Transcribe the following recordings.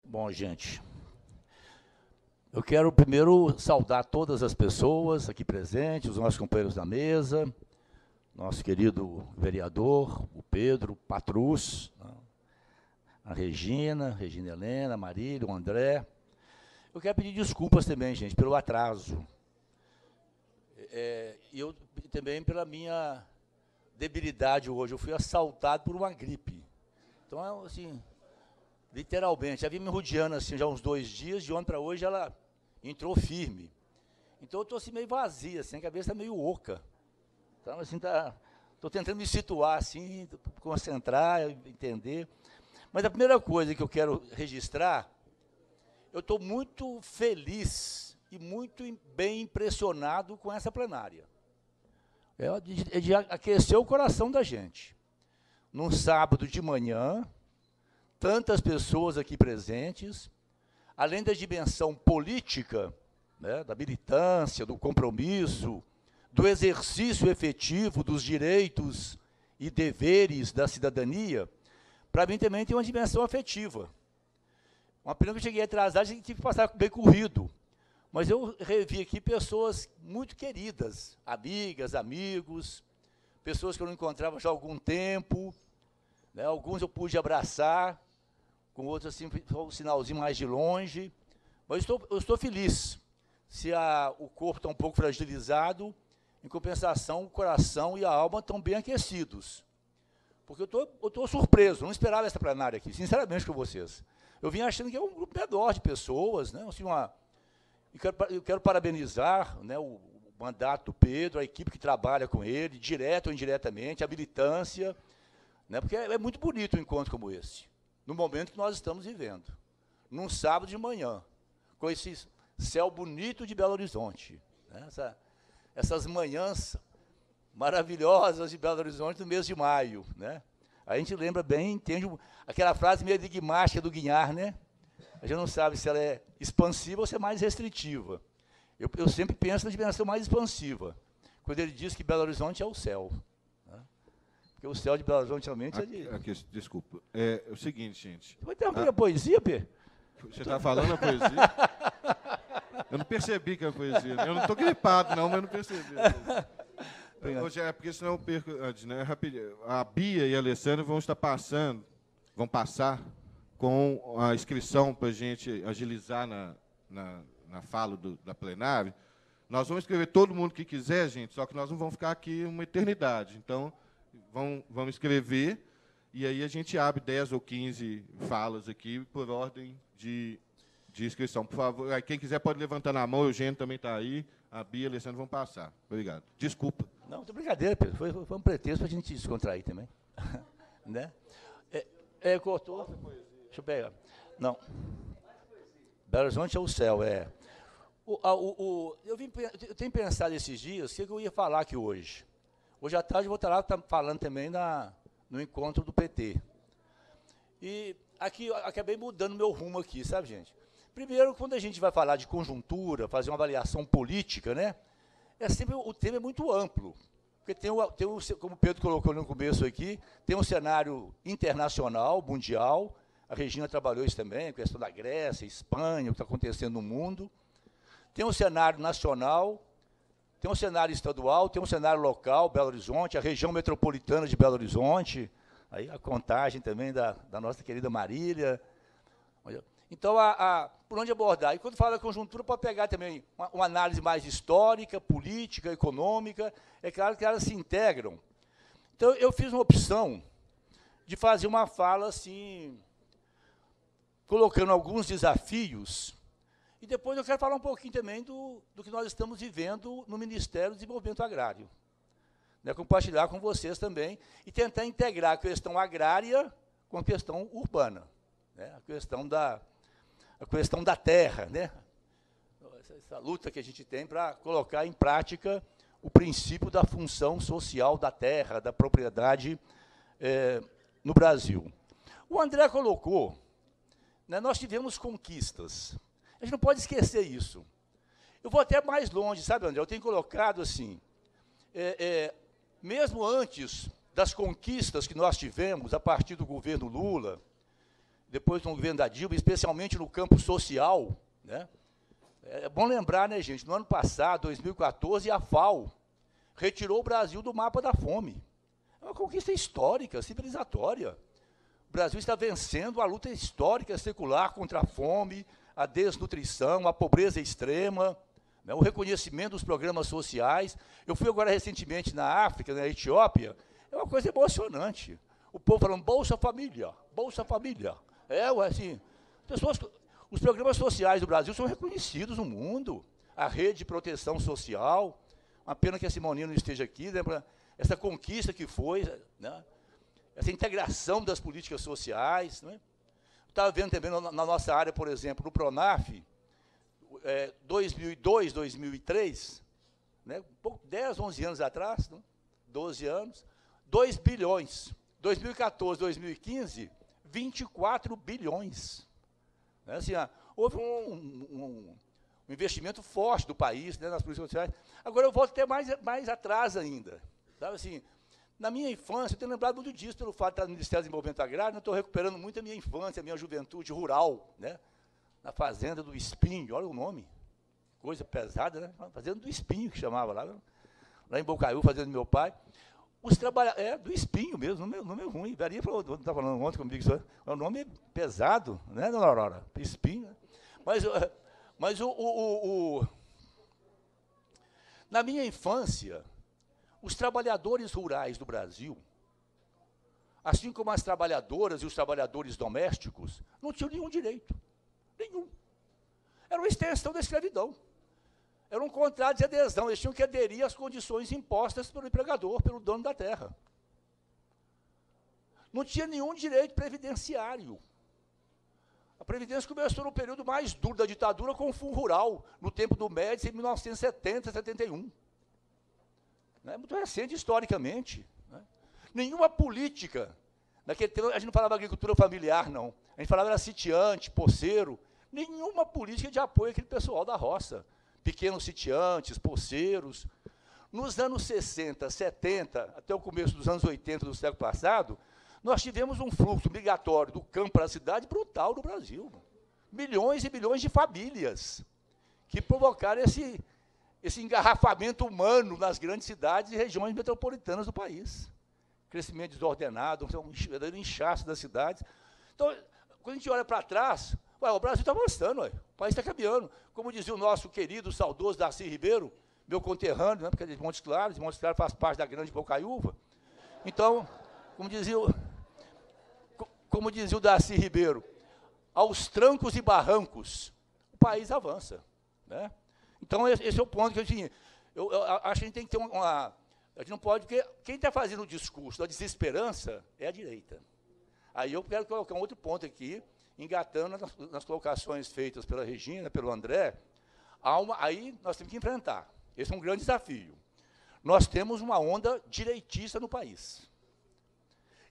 Bom, gente, eu quero primeiro saudar todas as pessoas aqui presentes, os nossos companheiros da mesa, nosso querido vereador, o Pedro Patrus, a Regina Helena, a Marília, o André. Eu quero pedir desculpas também, gente, pelo atraso. E eu também pela minha debilidade hoje. Eu fui assaltado por uma gripe. Então, assim, literalmente, já vim me rodeando assim, já uns 2 dias, de ontem para hoje ela entrou firme. Então eu estou assim meio vazia, assim, a cabeça está meio oca. Então, assim, estou tentando me situar, assim, concentrar, entender. Mas a primeira coisa que eu quero registrar, eu estou muito feliz e muito bem impressionado com essa plenária. É de aquecer o coração da gente. Num sábado de manhã, tantas pessoas aqui presentes, além da dimensão política, né, da militância, do compromisso, do exercício efetivo dos direitos e deveres da cidadania, para mim também tem uma dimensão afetiva. Uma pena que eu cheguei atrasado, a gente tive que passar bem corrido. Mas eu revi aqui pessoas muito queridas, amigas, amigos, pessoas que eu não encontrava já há algum tempo, né, alguns eu pude abraçar, com outros assim, um sinalzinho mais de longe. Mas eu estou feliz. Se o corpo está um pouco fragilizado, em compensação, o coração e a alma estão bem aquecidos. Porque eu estou surpreso, não esperava essa plenária aqui, sinceramente com vocês. Eu vim achando que é um grupo menor de pessoas, né? Assim, eu quero parabenizar, né, o mandato do Pedro, a equipe que trabalha com ele, direto ou indiretamente, a militância, né, porque é muito bonito um encontro como esse, no momento que nós estamos vivendo, num sábado de manhã, com esse céu bonito de Belo Horizonte, né, essas manhãs maravilhosas de Belo Horizonte no mês de maio, né? A gente lembra bem, entende aquela frase meio enigmática do Guignard, né? A gente não sabe se ela é expansiva ou se é mais restritiva. Eu sempre penso na dimensão mais expansiva, quando ele diz que Belo Horizonte é o céu. Né? Porque o céu de Belo Horizonte realmente é de... Desculpa. É o seguinte, gente. Você vai interromper a poesia, Pê? Você está falando a poesia? Eu não percebi que é a poesia. Eu não estou gripado, não, mas eu não percebi. Hoje porque senão eu perco antes, né? Rapidinho. A Bia e a Alessandra vão passar com a inscrição para a gente agilizar na fala da plenária. Nós vamos escrever todo mundo que quiser, gente, só que nós não vamos ficar aqui uma eternidade. Então, vamos escrever, e aí a gente abre 10 ou 15 falas aqui por ordem de inscrição. Por favor, aí, quem quiser pode levantar na mão, o Eugênio também está aí, a Bia e a Alessandra vão passar. Obrigado. Desculpa. Não, muito brincadeira, Pedro. Foi um pretexto para a gente descontrair também. Né? Cortou? Deixa eu pegar. Não. Belo Horizonte é o céu, é. Eu tenho pensado esses dias o que eu ia falar aqui hoje. Hoje à tarde eu vou estar lá falando também no encontro do PT. E aqui eu acabei mudando meu rumo aqui, sabe, gente? Primeiro, quando a gente vai falar de conjuntura, fazer uma avaliação política, né? O tema é muito amplo. Porque como o Pedro colocou no começo aqui, tem um cenário internacional, mundial. A Regina trabalhou isso também, a questão da Grécia, Espanha, o que está acontecendo no mundo. Tem um cenário nacional, tem um cenário estadual, tem um cenário local, Belo Horizonte, a região metropolitana de Belo Horizonte, aí a Contagem também da nossa querida Marília. Então, por onde abordar? E quando fala da conjuntura, pode pegar também uma análise mais histórica, política, econômica. É claro que elas se integram. Então, eu fiz uma opção de fazer uma fala assim, colocando alguns desafios, e depois eu quero falar um pouquinho também do que nós estamos vivendo no Ministério do Desenvolvimento Agrário. Né, compartilhar com vocês também, e tentar integrar a questão agrária com a questão urbana, né, a questão da terra, né, essa luta que a gente tem para colocar em prática o princípio da função social da terra, da propriedade no Brasil. O André colocou, né, nós tivemos conquistas. A gente não pode esquecer isso. Eu vou até mais longe, sabe, André? Eu tenho colocado assim, mesmo antes das conquistas que nós tivemos a partir do governo Lula, depois do governo da Dilma, especialmente no campo social, né? É bom lembrar, né, gente, no ano passado, 2014, a FAO retirou o Brasil do mapa da fome. É uma conquista histórica, civilizatória. O Brasil está vencendo a luta histórica secular contra a fome, a desnutrição, a pobreza extrema, né, o reconhecimento dos programas sociais. Eu fui agora recentemente na África, na Etiópia, é uma coisa emocionante. O povo falando, Bolsa Família, Bolsa Família. Assim, os programas sociais do Brasil são reconhecidos no mundo. A rede de proteção social, uma pena que a Simoninha não esteja aqui, né, essa conquista que foi, né, essa integração das políticas sociais. Né. Estava vendo também na nossa área, por exemplo, no PRONAF, 2002, 2003, né, 10, 11 anos atrás, né, 12 anos, 2 bilhões. 2014, 2015, 24 bilhões. Né, assim, houve um investimento forte do país, né, nas políticas sociais. Agora eu volto até mais atrás ainda. Sabe, assim, na minha infância, eu tenho lembrado muito disso, pelo fato de estar no Ministério do Desenvolvimento Agrário, eu estou recuperando muito a minha infância, a minha juventude rural, né, na Fazenda do Espinho, olha o nome, coisa pesada, né? Fazenda do Espinho, que chamava lá em Bocaiúva, fazenda do meu pai. Os trabalhadores, do Espinho mesmo, nome ruim. Varia falou, estava falando ontem comigo, isso é um nome pesado, né, dona Aurora? Espinho. Né? Mas na minha infância, os trabalhadores rurais do Brasil, assim como as trabalhadoras e os trabalhadores domésticos, não tinham nenhum direito. Nenhum. Era uma extensão da escravidão. Era um contrato de adesão, eles tinham que aderir às condições impostas pelo empregador, pelo dono da terra. Não tinha nenhum direito previdenciário. A Previdência começou no período mais duro da ditadura com o Fundo Rural, no tempo do Médici, em 1970, 71. É muito recente historicamente. Né? Nenhuma política, naquele tempo, a gente não falava agricultura familiar, não. A gente falava era sitiante, poceiro, nenhuma política de apoio àquele pessoal da roça. Pequenos sitiantes, poceiros. Nos anos 60, 70, até o começo dos anos 80 do século passado, nós tivemos um fluxo migratório do campo para a cidade brutal no Brasil. Milhões e milhões de famílias que provocaram esse engarrafamento humano nas grandes cidades e regiões metropolitanas do país. Crescimento desordenado, um verdadeiro inchaço das cidades. Então, quando a gente olha para trás, o Brasil está avançando, o país está caminhando. Como dizia o nosso querido, saudoso Darcy Ribeiro, meu conterrâneo, né, porque é de Montes Claros faz parte da grande Bocaiúva. Então, como dizia o Darcy Ribeiro, aos trancos e barrancos, o país avança. Né? Então, esse é o ponto que eu acho que a gente tem que ter a gente não pode, porque quem está fazendo o discurso da desesperança é a direita. Aí eu quero colocar um outro ponto aqui, engatando nas colocações feitas pela Regina, pelo André, aí nós temos que enfrentar. Esse é um grande desafio. Nós temos uma onda direitista no país.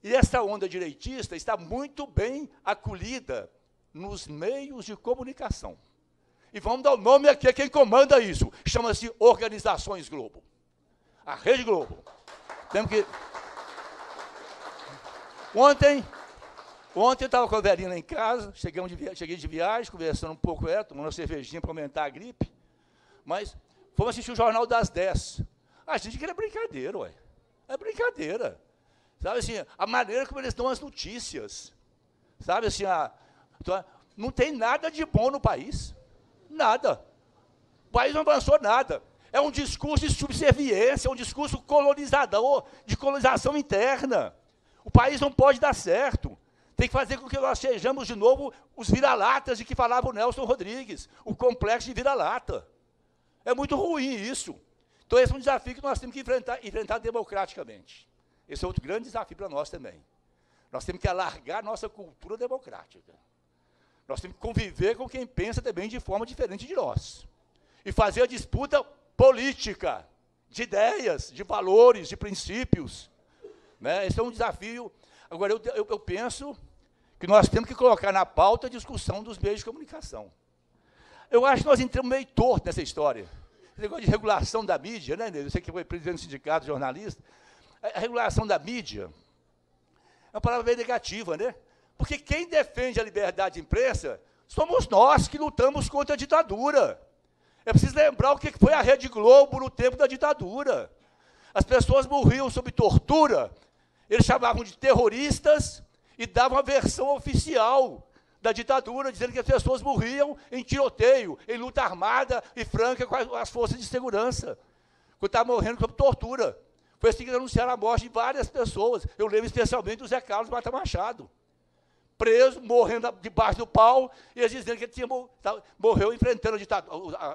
E essa onda direitista está muito bem acolhida nos meios de comunicação. E vamos dar o nome aqui a quem comanda isso. Chama-se Organizações Globo. A Rede Globo. Temos que... Ontem eu estava com a velhinha lá em casa, cheguei de viagem, conversando um pouco com ela, tomando uma cervejinha para aumentar a gripe, mas fomos assistir o Jornal das 10. A gente queria brincadeira, ué. É brincadeira. Sabe assim, a maneira como eles dão as notícias. Sabe assim, não tem nada de bom no país. Nada. O país não avançou nada. É um discurso de subserviência, é um discurso colonizador, de colonização interna. O país não pode dar certo. Tem que fazer com que nós sejamos de novo os vira-latas de que falava o Nelson Rodrigues, o complexo de vira-lata. É muito ruim isso. Então, esse é um desafio que nós temos que enfrentar democraticamente. Esse é outro grande desafio para nós também. Nós temos que alargar nossa cultura democrática. Nós temos que conviver com quem pensa também de forma diferente de nós. E fazer a disputa política, de ideias, de valores, de princípios. Né? Esse é um desafio. Agora, eu penso que nós temos que colocar na pauta a discussão dos meios de comunicação. Eu acho que nós entramos meio torto nessa história. Esse negócio de regulação da mídia, né? Você que foi presidente do sindicato, jornalista. A regulação da mídia é uma palavra bem negativa, né? Porque quem defende a liberdade de imprensa somos nós que lutamos contra a ditadura. É preciso lembrar o que foi a Rede Globo no tempo da ditadura. As pessoas morriam sob tortura, eles chamavam de terroristas e davam a versão oficial da ditadura, dizendo que as pessoas morriam em tiroteio, em luta armada e franca com as forças de segurança, quando estavam morrendo sob tortura. Foi assim que anunciaram a morte de várias pessoas. Eu lembro especialmente do Zé Carlos Mata Machado, preso, morrendo debaixo do pau, e eles dizendo que ele morreu enfrentando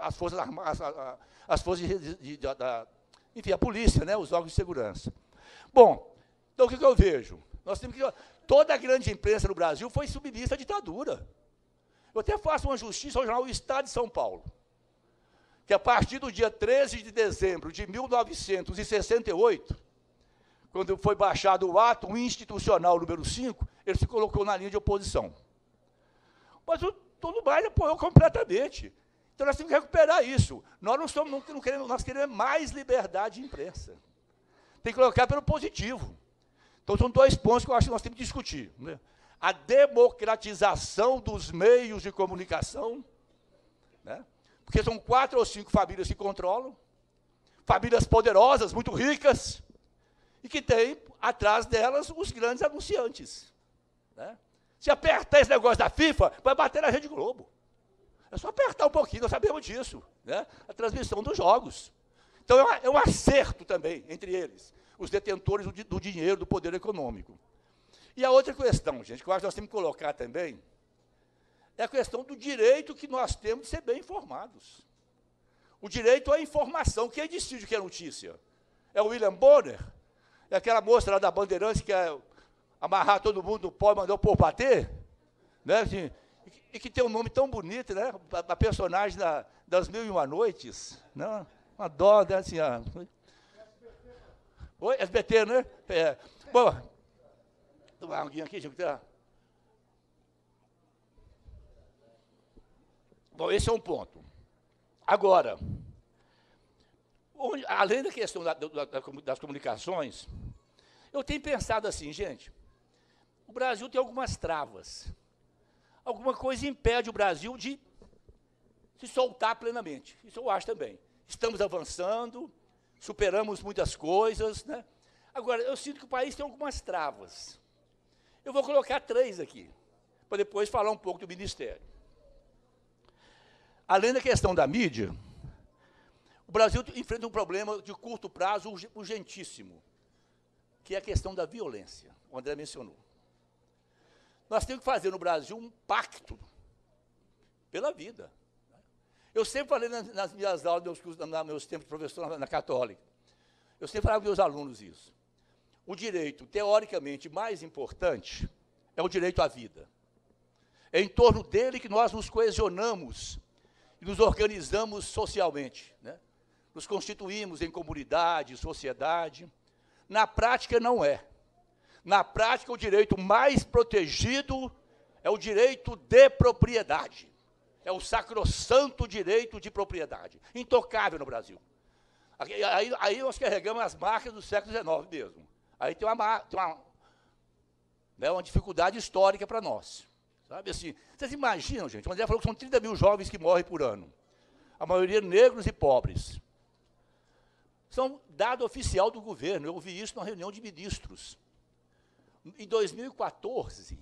as forças armadas, as forças enfim, a polícia, né, os órgãos de segurança. Bom, então o que eu vejo? Nós temos que... Toda a grande imprensa no Brasil foi submissa à ditadura. Eu até faço uma justiça ao jornal O Estado de São Paulo, que a partir do dia 13 de dezembro de 1968, quando foi baixado o ato institucional número 5, ele se colocou na linha de oposição. Mas todo mais apoiou completamente. Então nós temos que recuperar isso. Nós não queremos, nós queremos mais liberdade de imprensa. Tem que colocar pelo positivo. Então são dois pontos que eu acho que nós temos que discutir, né? A democratização dos meios de comunicação, né? Porque são 4 ou 5 famílias que controlam, famílias poderosas, muito ricas, e que tem atrás delas os grandes anunciantes, né? Se apertar esse negócio da FIFA, vai bater na Rede Globo. É só apertar um pouquinho, nós sabemos disso, né? A transmissão dos jogos. Então é um acerto também entre eles, os detentores do dinheiro, do poder econômico. E a outra questão, gente, que eu acho que nós temos que colocar também, é a questão do direito que nós temos de ser bem informados. O direito à informação. Quem decide o que é notícia? É o William Bonner? É aquela moça lá da Bandeirantes que quer amarrar todo mundo no pó e mandar o povo bater? Né? Assim, e que tem um nome tão bonito, né? A personagem das Mil e Uma Noites. Né? Uma dó, né? Assim, Oi, SBT, né? Bom, tomar alguém aqui, gente. Bom, esse é um ponto. Agora, além da questão das comunicações, eu tenho pensado assim, gente, o Brasil tem algumas travas. Alguma coisa impede o Brasil de se soltar plenamente. Isso eu acho também. Estamos avançando, superamos muitas coisas, né? Agora, eu sinto que o país tem algumas travas. Eu vou colocar 3 aqui, para depois falar um pouco do Ministério. Além da questão da mídia, o Brasil enfrenta um problema de curto prazo urgentíssimo, que é a questão da violência, o André mencionou. Nós temos que fazer no Brasil um pacto pela vida. Eu sempre falei nas minhas aulas, nos meus tempos de professor na Católica, eu sempre falava para meus alunos isso. O direito, teoricamente, mais importante é o direito à vida. É em torno dele que nós nos coesionamos e nos organizamos socialmente, né? Nos constituímos em comunidade, sociedade. Na prática, não é. Na prática, o direito mais protegido é o direito de propriedade. É o sacrossanto direito de propriedade, intocável no Brasil. Aí nós carregamos as marcas do século XIX mesmo. Aí tem uma dificuldade histórica para nós. Sabe assim, vocês imaginam, gente, o André falou que são 30 mil jovens que morrem por ano. A maioria negros e pobres. São dado oficial do governo, eu ouvi isso numa reunião de ministros. Em 2014,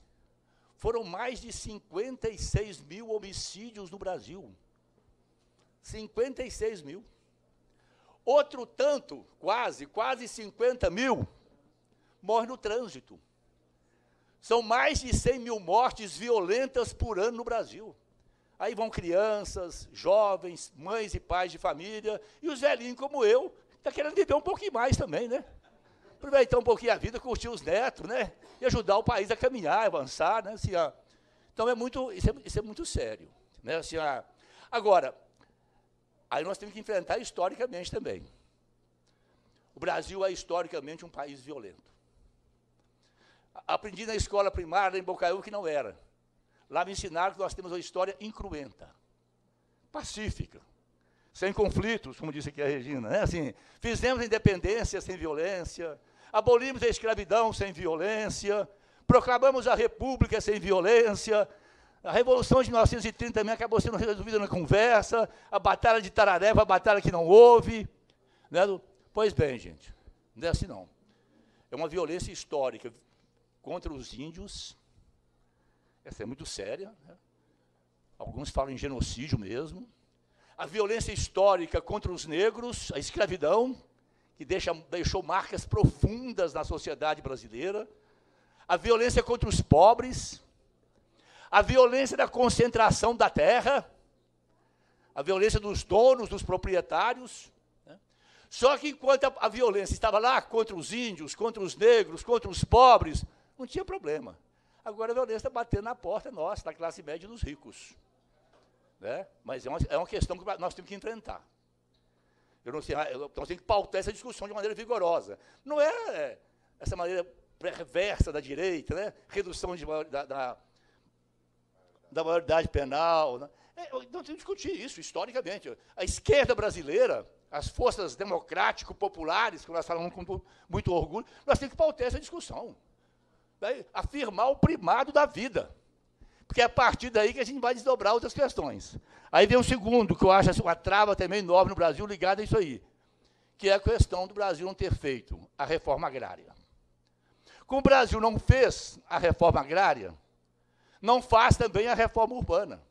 foram mais de 56 mil homicídios no Brasil. 56 mil. Outro tanto, quase 50 mil, morre no trânsito. São mais de 100 mil mortes violentas por ano no Brasil. Aí vão crianças, jovens, mães e pais de família, e os velhinhos como eu, está querendo viver um pouquinho mais também, né? Aproveitar um pouquinho a vida, curtir os netos, né? E ajudar o país a caminhar, avançar, né? Assim, então, isso é muito sério. Né? Assim, agora, aí nós temos que enfrentar historicamente também. O Brasil é historicamente um país violento. Aprendi na escola primária, em Bocaiúva, que não era. Lá me ensinaram que nós temos uma história incruenta, pacífica, sem conflitos, como disse aqui a Regina. Né? Assim, fizemos a independência sem violência, abolimos a escravidão sem violência, proclamamos a República sem violência, a Revolução de 1930 também acabou sendo resolvida na conversa, a Batalha de Tararé foi a batalha que não houve. Né? Pois bem, gente, não é assim não. É uma violência histórica contra os índios, essa é muito séria, né? Alguns falam em genocídio mesmo. A violência histórica contra os negros, a escravidão, que deixou marcas profundas na sociedade brasileira. A violência contra os pobres, a violência da concentração da terra, a violência dos donos, dos proprietários. Né? Só que enquanto a violência estava lá contra os índios, contra os negros, contra os pobres, não tinha problema. Agora a violência está batendo na porta nossa, da classe média e dos ricos. Né? Mas é uma questão que nós temos que enfrentar. Eu não sei, nós temos que pautar essa discussão de maneira vigorosa. Não é essa maneira perversa da direita, né? Redução da maioridade penal. Né? Nós temos que discutir isso historicamente. A esquerda brasileira, as forças democrático-populares, que nós falamos com muito orgulho, nós temos que pautar essa discussão. Né? Afirmar o primado da vida. Porque é a partir daí que a gente vai desdobrar outras questões. Aí vem um segundo, que eu acho assim, uma trava também enorme no Brasil, ligada a isso aí, que é a questão do Brasil não ter feito a reforma agrária. Como o Brasil não fez a reforma agrária, não faz também a reforma urbana.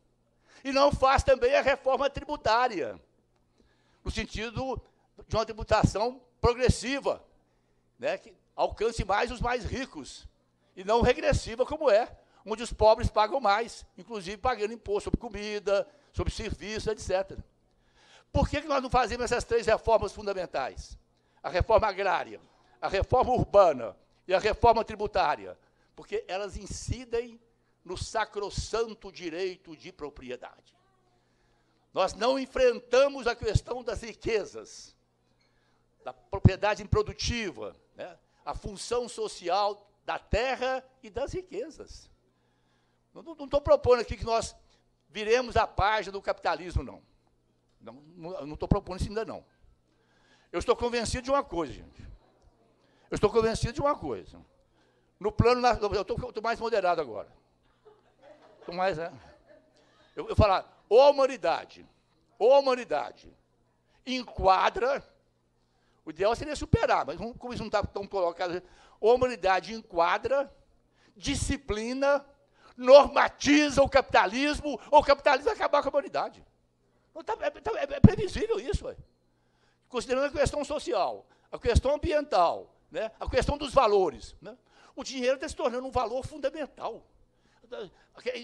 E não faz também a reforma tributária, no sentido de uma tributação progressiva, né, que alcance mais os mais ricos, e não regressiva como é, onde os pobres pagam mais, inclusive pagando imposto sobre comida, sobre serviços, etc. Por que nós não fazemos essas três reformas fundamentais? A reforma agrária, a reforma urbana e a reforma tributária? Porque elas incidem no sacrossanto direito de propriedade. Nós não enfrentamos a questão das riquezas, da propriedade improdutiva, né? A função social da terra e das riquezas. Não estou propondo aqui que nós viremos a página do capitalismo, não. Não estou propondo isso ainda, não. Eu estou convencido de uma coisa, gente. Eu estou convencido de uma coisa. No plano... Eu estou mais moderado agora. Estou mais... Eu falar, ou a humanidade enquadra... O ideal seria superar, mas como isso não está tão colocado... Ou a humanidade enquadra, disciplina... normatiza o capitalismo, ou o capitalismo vai acabar com a humanidade. É previsível isso. Ué. Considerando a questão social, a questão ambiental, né, a questão dos valores. Né, o dinheiro está se tornando um valor fundamental.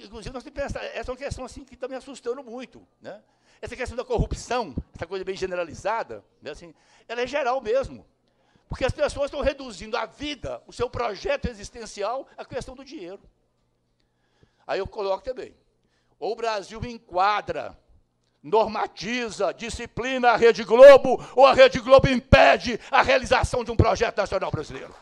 Inclusive, nós temos que pensar, essa é uma questão assim, que está me assustando muito. Né? Essa questão da corrupção, essa coisa bem generalizada, né, assim, ela é geral mesmo. Porque as pessoas estão reduzindo a vida, o seu projeto existencial, à questão do dinheiro. Aí eu coloco também, ou o Brasil enquadra, normatiza, disciplina a Rede Globo, ou a Rede Globo impede a realização de um projeto nacional brasileiro.